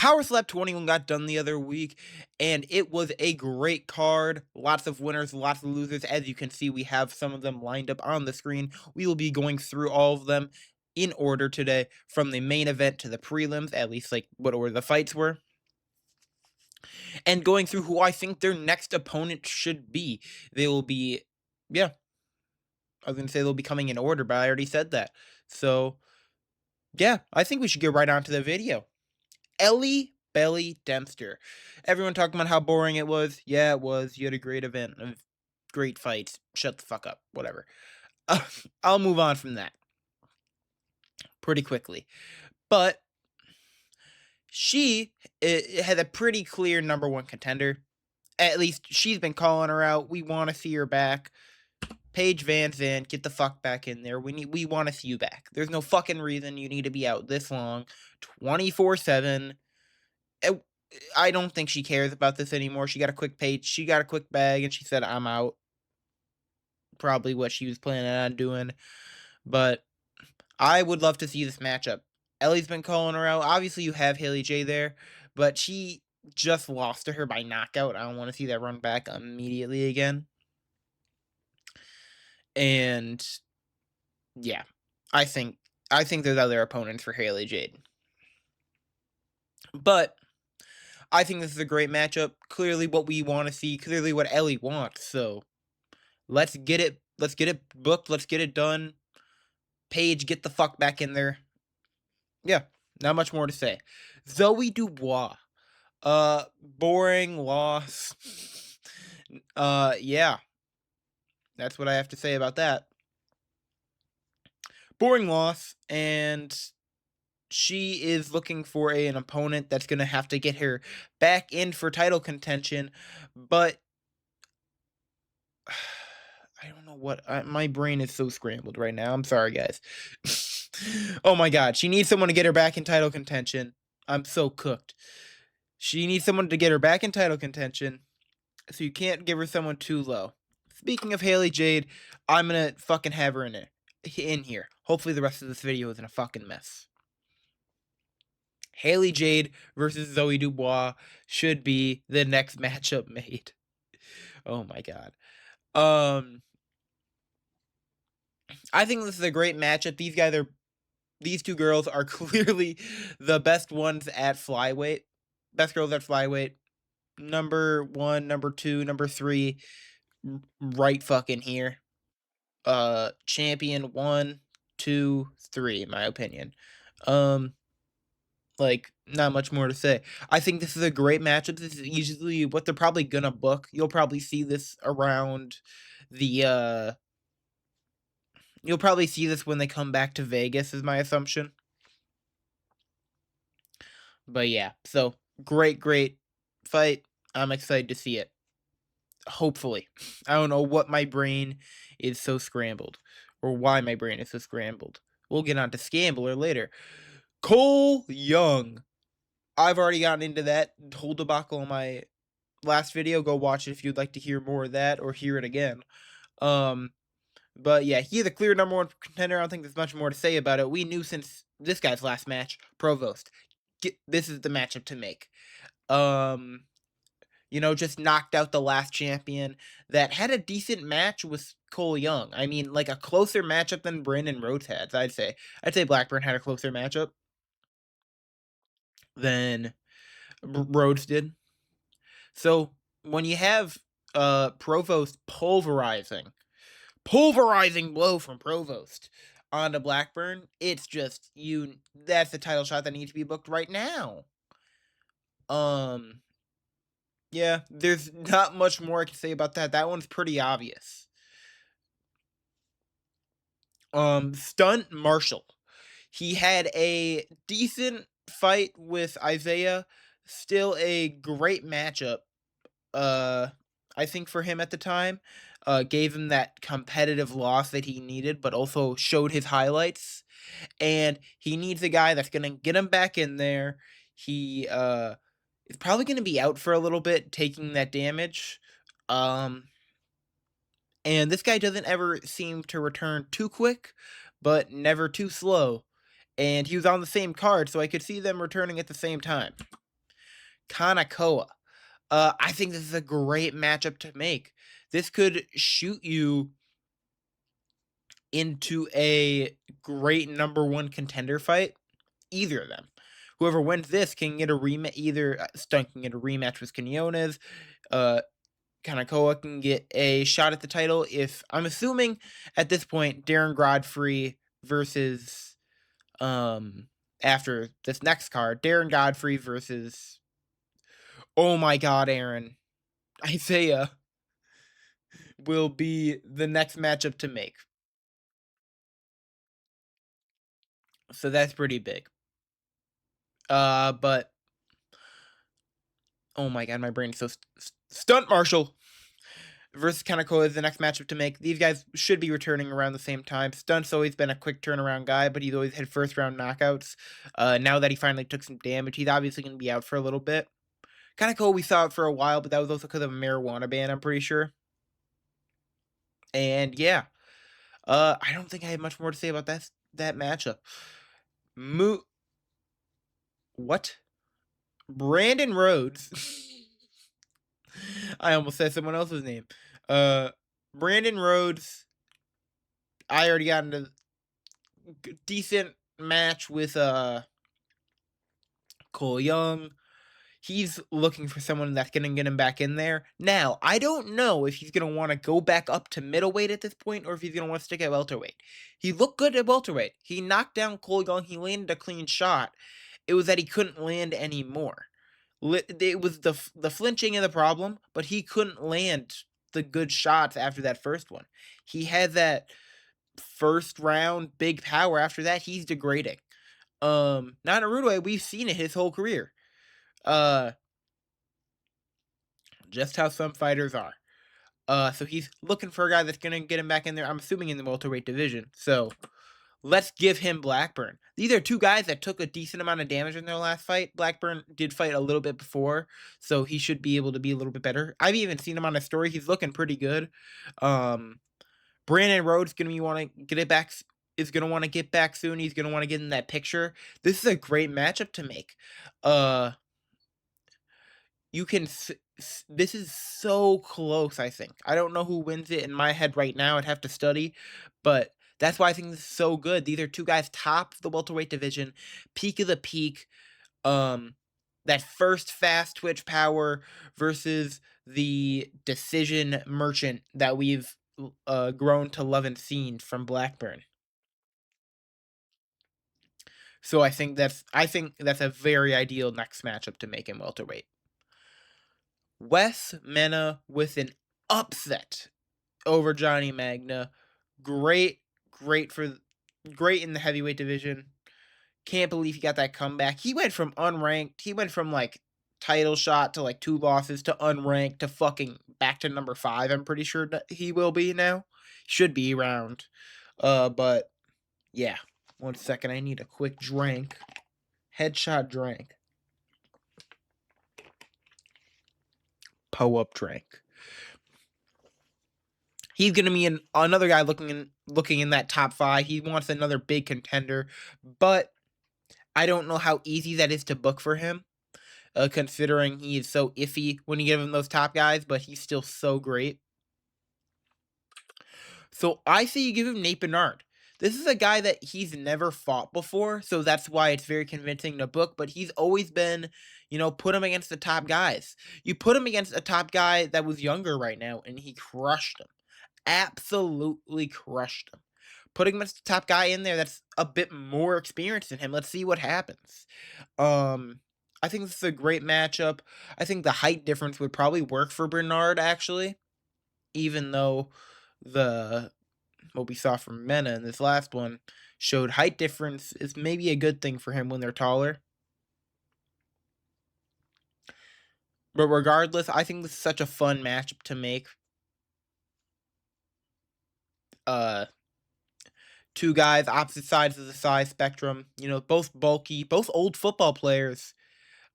Power Slap 21 got done the other week, and it was a great card. Lots of winners, lots of losers. As you can see, we have some of them lined up on the screen. We will be going through all of them in order today, from the main event to the prelims, at least like what order the fights were, and going through who I think their next opponent should be. They will be, yeah, I was going to say they'll be coming in order, but I already said that. So, yeah, I think we should get right on to the video. Ellie Belly Dempster. Everyone talking about how boring it was. Yeah, it was. You had a great event of great fights. Shut the fuck up. Whatever. I'll move on from that pretty quickly. But she had a pretty clear number one contender. At least she's been calling her out. We want to see her back. Paige Van Zandt, get the fuck back in there. We want to see you back. There's no fucking reason you need to be out this long, 24/7. I don't think she cares about this anymore. She got a quick page. She got a quick bag, and she said, "I'm out." Probably what she was planning on doing. But I would love to see this matchup. Ellie's been calling her out. Obviously, you have Haley J there, but she just lost to her by knockout. I don't want to see that run back immediately again. And yeah, I think there's other opponents for Haley Jade. But I think this is a great matchup. Clearly what we want to see, clearly what Ellie wants. So let's get it booked, let's get it done. Paige, get the fuck back in there. Yeah, not much more to say. Zoe Dubois. Boring loss. Yeah. That's what I have to say about that. Boring loss, and she is looking for an opponent that's going to have to get her back in for title contention, but I don't know what, my brain is so scrambled right now. I'm sorry, guys. Oh my god, she needs someone to get her back in title contention. I'm so cooked. She needs someone to get her back in title contention, so you can't give her someone too low. Speaking of Haley Jade, I'm gonna fucking have her in here. Hopefully the rest of this video isn't a fucking mess. Haley Jade versus Zoe Dubois should be the next matchup made. Oh my god. I think this is a great matchup. These two girls are clearly the best ones at flyweight. Best girls at flyweight. Number 1, number 2, number 3, right fucking here. Champion 1, 2, 3, in my opinion. Like, not much more to say. I think this is a great matchup. This is easily what they're probably gonna book. You'll probably see this around the, you'll probably see this when they come back to Vegas, is my assumption. But yeah, so great fight. I'm excited to see it. Hopefully. I don't know what my brain is so scrambled, or why my brain is so scrambled. We'll get on to Scambler later. Cole Young. I've already gotten into that whole debacle in my last video. Go watch it if you'd like to hear more of that or hear it again. But yeah, he's the clear number 1 contender. I don't think there's much more to say about it. We knew since this guy's last match, Provost. This is the matchup to make. You know, just knocked out the last champion that had a decent match with Cole Young. I mean, like a closer matchup than Brandon Rhodes had, I'd say. I'd say Blackburn had a closer matchup than Rhodes did. So when you have Provost pulverizing blow from Provost onto Blackburn, it's just that's the title shot that needs to be booked right now. Yeah, there's not much more I can say about that. That one's pretty obvious. Stunt Marshall. He had a decent fight with Isaiah. Still a great matchup. I think for him at the time. Gave him that competitive loss that he needed, but also showed his highlights. And he needs a guy that's gonna get him back in there. He is probably gonna be out for a little bit, taking that damage. And this guy doesn't ever seem to return too quick, but never too slow. And he was on the same card, so I could see them returning at the same time. Kanakawa. I think this is a great matchup to make. This could shoot you into a great number one contender fight. Either of them. Whoever wins this can get a rematch. Either Stunt can get a rematch with Quinones. Uh, Kanakawa can get a shot at the title. If I'm assuming at this point, Darren Godfrey versus after this next card, Darren Godfrey versus oh my god, Aaron Isaiah will be the next matchup to make. So that's pretty big. But oh my god, my brain's so Stunt Marshall versus Kaneko is the next matchup to make. These guys should be returning around the same time. Stunt's always been a quick turnaround guy, but he's always had first round knockouts. Now that he finally took some damage, he's obviously going to be out for a little bit. Kaneko, we saw it for a while, but that was also because of a marijuana ban, I'm pretty sure. And yeah, I don't think I have much more to say about that matchup. What? Brandon Rhodes. I almost said someone else's name. Brandon Rhodes. I already got into decent match with Cole Young. He's looking for someone that's going to get him back in there. Now, I don't know if he's going to want to go back up to middleweight at this point or if he's going to want to stick at welterweight. He looked good at welterweight. He knocked down Cole Young. He landed a clean shot. It was that he couldn't land anymore. It was the flinching of the problem, but he couldn't land the good shots after that first one. He had that first round big power. After that, he's degrading. Not in a rude way. We've seen it his whole career. Just how some fighters are. So he's looking for a guy that's gonna get him back in there. I'm assuming in the welterweight division. So let's give him Blackburn. These are two guys that took a decent amount of damage in their last fight. Blackburn did fight a little bit before, so he should be able to be a little bit better. I've even seen him on a story. He's looking pretty good. Brandon Rhodes gonna want to get it back. Is gonna want to get back soon. He's gonna want to get in that picture. This is a great matchup to make. You can. This is so close. I think. I don't know who wins it in my head right now. I'd have to study, but that's why I think this is so good. These are two guys top of the welterweight division, peak of the peak. That first fast twitch power versus the decision merchant that we've grown to love and seen from Blackburn. So I think that's a very ideal next matchup to make in welterweight. Wes Mena with an upset over Johnny Magna. Great in the heavyweight division. Can't believe he got that comeback. He went from unranked. He went from like title shot to like 2 losses to unranked to fucking back to number 5. I'm pretty sure that he will be now. Should be around. But yeah. 1 second. I need a quick drink. Headshot drink. Up drink. He's gonna be another guy looking in that top 5. He wants another big contender, but I don't know how easy that is to book for him, considering he is so iffy when you give him those top guys, but he's still so great. So I say you give him Nate Bernard. This is a guy that he's never fought before, so that's why it's very convincing to book, but he's always been, put him against the top guys. You put him against a top guy that was younger right now, and he crushed him. Absolutely crushed him. Putting him as the top guy in there that's a bit more experienced than him. Let's see what happens. I think this is a great matchup. I think the height difference would probably work for Bernard, actually. Even though what we saw from Mena in this last one showed height difference is maybe a good thing for him when they're taller. But regardless, I think this is such a fun matchup to make. Two guys, opposite sides of the size spectrum, both bulky, both old football players,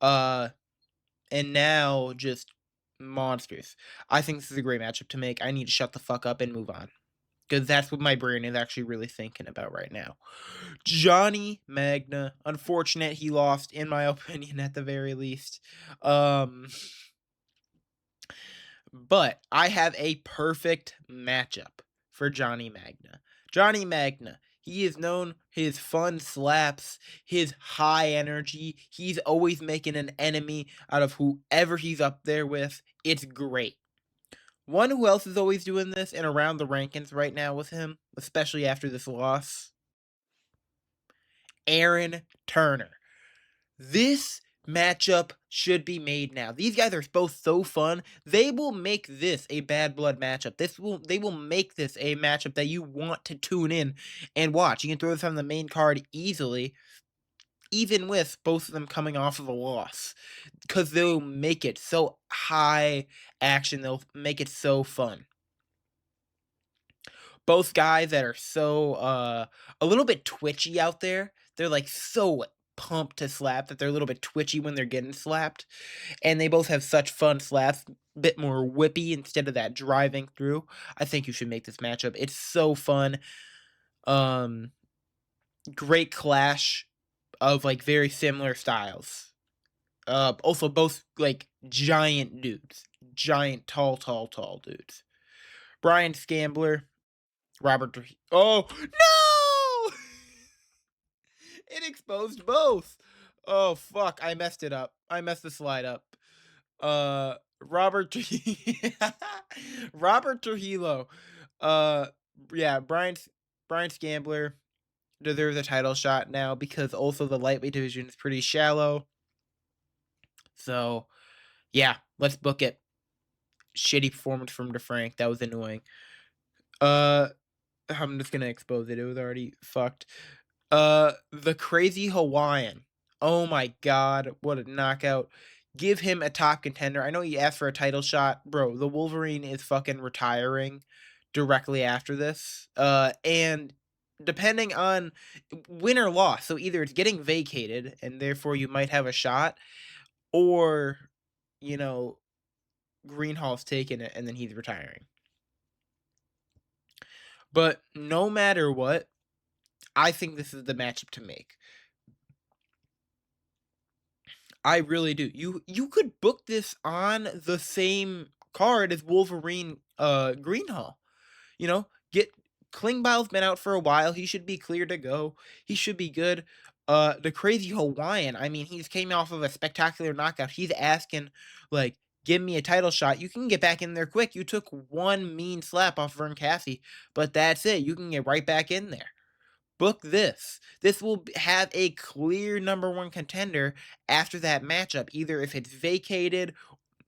and now just monsters. I think this is a great matchup to make. I need to shut the fuck up and move on. 'Cause that's what my brain is actually really thinking about right now. Johnny Magna, unfortunate he lost, in my opinion, at the very least. Um, but I have a perfect matchup for Johnny Magna. Johnny Magna, he is known his fun slaps, his high energy. He's always making an enemy out of whoever he's up there with. It's great. One who else is always doing this and around the rankings right now with him, especially after this loss? Aaron Turner. This matchup should be made now. These guys are both so fun. They will make this a bad blood matchup. They will make this a matchup that you want to tune in and watch. You can throw this on the main card easily, even with both of them coming off of a loss, because they'll make it so high action. They'll make it so fun. Both guys that are so, a little bit twitchy out there. They're, like, so pumped to slap that they're a little bit twitchy when they're getting slapped, and they both have such fun slaps, bit more whippy instead of that driving through. I think you should make this matchup. It's so fun. Um, Great clash of, like, very similar styles. Also both, like, giant dudes. Giant, tall dudes. Brian Scambler, Robert Trujillo. Oh, no! It exposed both. Oh, fuck, I messed it up. I messed the slide up. Robert Trujillo. Robert Trujillo. Uh, yeah, Brian Scambler deserves a title shot now because also the lightweight division is pretty shallow. So, yeah, let's book it. Shitty performance from DeFrank. That was annoying. Uh, I'm just gonna expose it. It was already fucked. The Crazy Hawaiian. Oh my god, what a knockout. Give him a top contender. I know he asked for a title shot. Bro, the Wolverine is fucking retiring directly after this. And depending on win or loss, so either it's getting vacated and therefore you might have a shot, or, you know, Greenhall's taking it and then he's retiring. But no matter what, I think this is the matchup to make. I really do. You could book this on the same card as Wolverine Greenhall. You know, get Klingbeil's been out for a while. He should be clear to go. He should be good. The Crazy Hawaiian, I mean, he's came off of a spectacular knockout. He's asking, like, give me a title shot. You can get back in there quick. You took one mean slap off Vern Cassie, but that's it. You can get right back in there. Book this. This will have a clear number one contender after that matchup, either if it's vacated,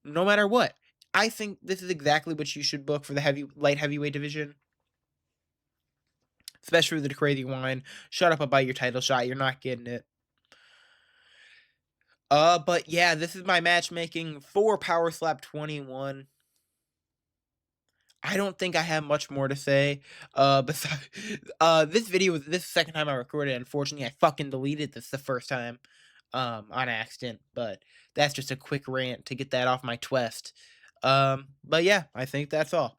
no matter what. I think this is exactly what you should book for the light heavyweight division, especially with the crazy wine. Shut up about your title shot. You're not getting it. But yeah, this is my matchmaking for Power Slap 21. I don't think I have much more to say. Besides, this video was this second time I recorded. Unfortunately, I fucking deleted this the first time, on accident. But that's just a quick rant to get that off my chest. But yeah, I think that's all.